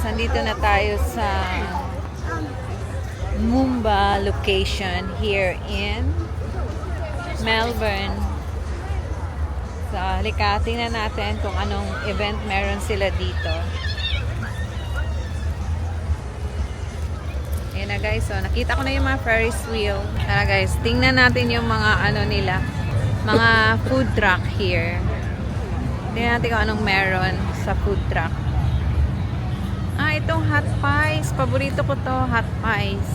nandito na tayo sa Mumba location here in Melbourne. So, halika, tingnan natin kung anong event meron sila dito. Ayan na guys, so nakita ko na yung mga Ferris wheel. Tara guys, tingnan natin yung mga ano nila, mga food truck here. Tingnan natin kung anong meron sa food truck. Ah, itong hot pies. Paborito ko to, hot pies.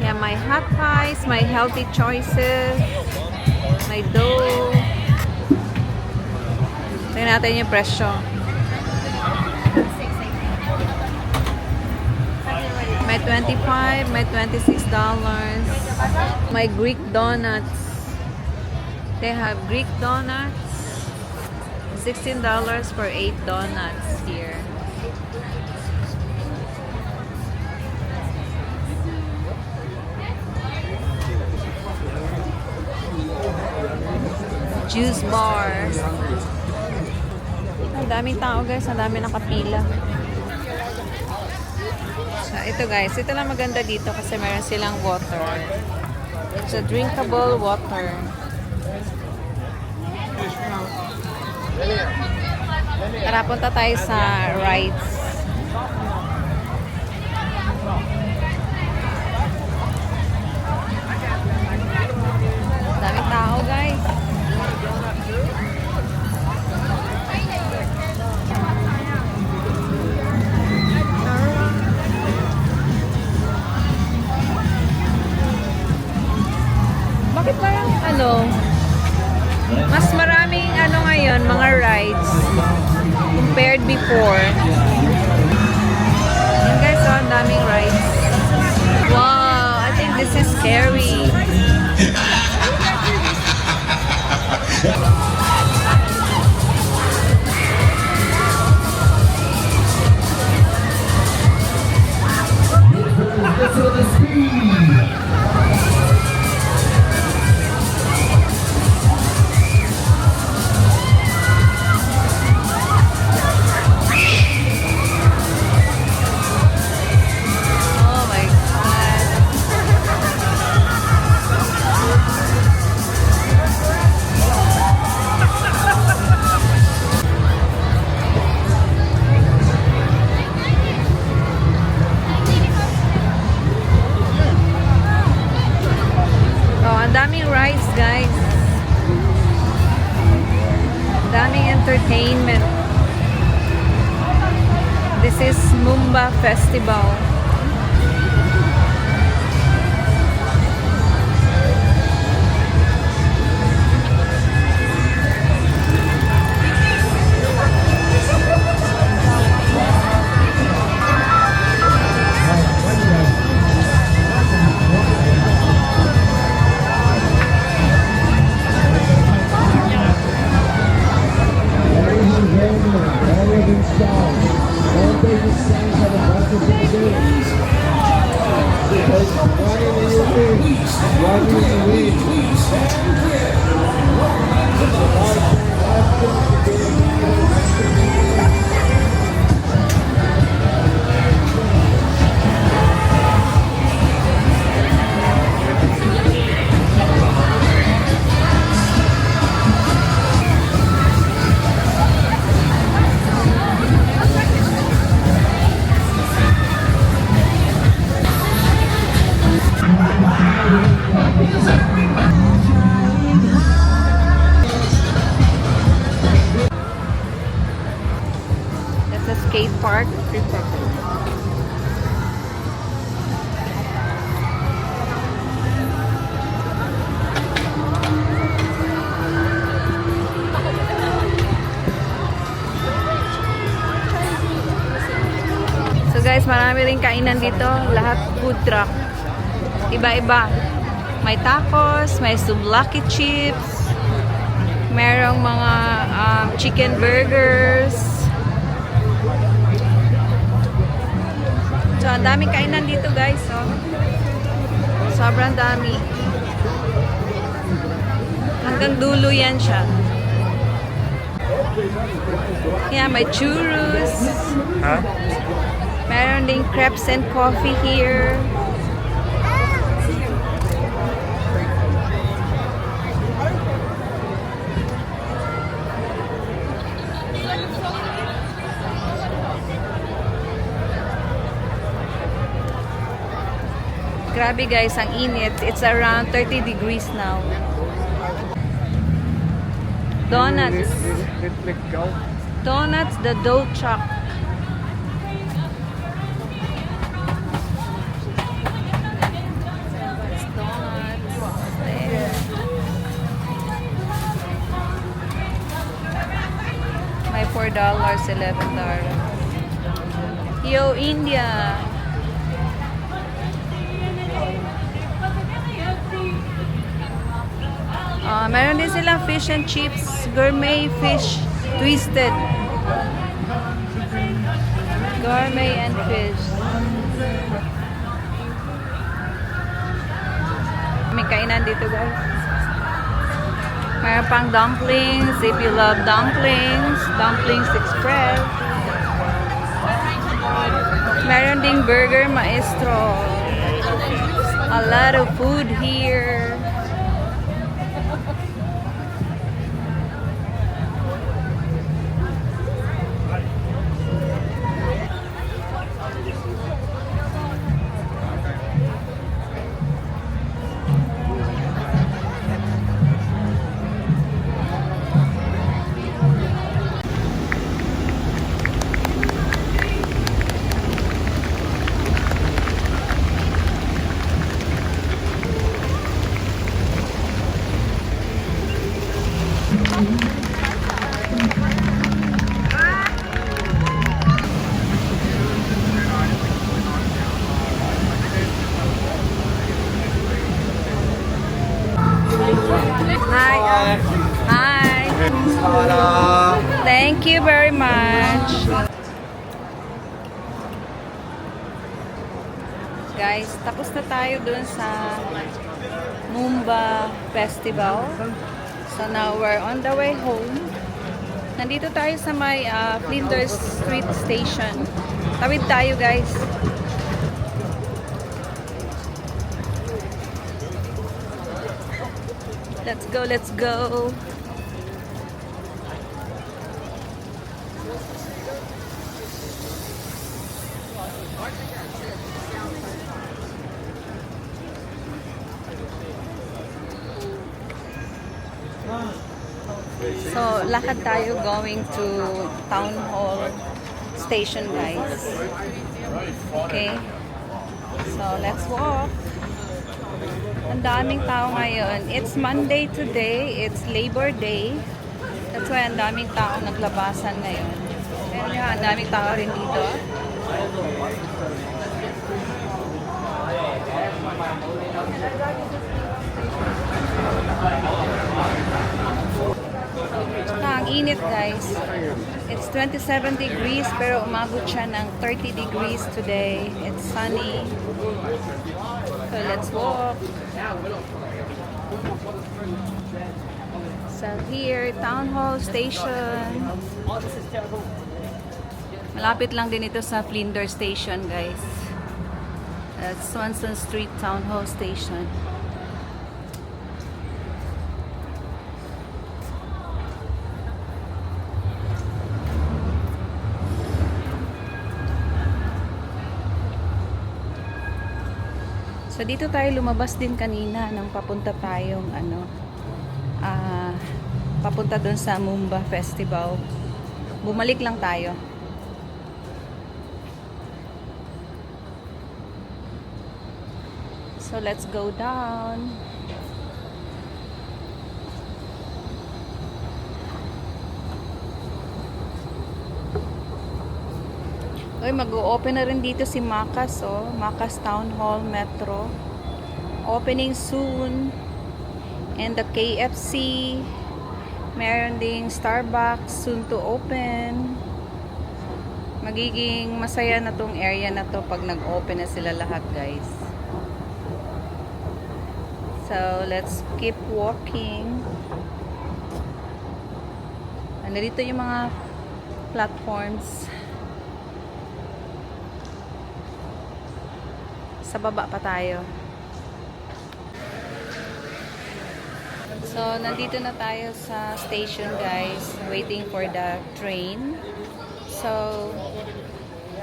Yeah, my hot pies, my healthy choices, my dough. Tingnan natin yung presyo. May 25, may $26. My Greek donuts. They have Greek donuts. $16 for 8 donuts here. Juice bar. Ang daming tao guys, ang dami nakapila. So, ito guys, ito lang maganda dito kasi meron silang water. It's a drinkable water. Tara, punta tayo sa rides. Daming tao guys. Bakit parang mas maraming ngayon, mga rides compared before. Yan guys, ang daming rides. Wow, I think this is scary. Daming rides guys. Daming entertainment. This is Mumba Festival. That's a skate park. So guys, marami rin kainan dito. Lahat food truck. Iba-iba. May tacos, may souvlaki chips, merong mga chicken burgers. So, ang daming kainan dito guys. Oh. Sobrang dami. Hanggang dulo yan siya. Yeah, may churros. Huh? Meron ding crepes and coffee here. Grabe guys, ang init. It's around 30 degrees now. Donuts. Let go. Donuts, the dough chuck. Donuts. There. May $4, $11. Yo, India. Meron din silang fish and chips, gourmet fish, twisted. Gourmet and fish. May kainan dito guys. Meron pang dumplings, if you love dumplings, Dumplings Express. Meron ding burger maestro. A lot of food here. Hi. Hi. Thank you very much. Guys, tapos na tayo dun sa Mumba Festival. So now we're on the way home. Nandito tayo sa may Flinders Street Station. Tawid tayo guys. Let's go, let's go. So, lakad tayo going to Town Hall Station, guys. Okay? So, let's walk. Ang daming tao ngayon. It's Monday today. It's Labor Day. That's why ang daming tao naglabasan ngayon. Kaya ang daming tao rin dito. Ang init guys. It's 27 degrees pero umabot siya ng 30 degrees today. It's sunny. So let's walk. So here, Town Hall Station. Malapit lang din ito sa Flinders Station guys. That's Swanson Street Town Hall Station. So dito tayo lumabas din kanina nang papunta tayong papunta doon sa Mumba Festival. Bumalik lang tayo. So let's go down. Uy, mag-o-open na rin dito si Macas, oh. Macas Town Hall Metro. Opening soon. And the KFC. Meron ding Starbucks soon to open. Magiging masaya na tong area na to pag nag-open na sila lahat, guys. So, let's keep walking. Nandito yung mga platforms. Sa baba pa tayo. So, nandito na tayo sa station, guys. Waiting for the train.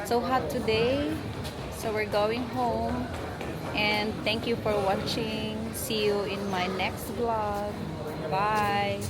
So hot today. So, we're going home. And thank you for watching. See you in my next vlog. Bye!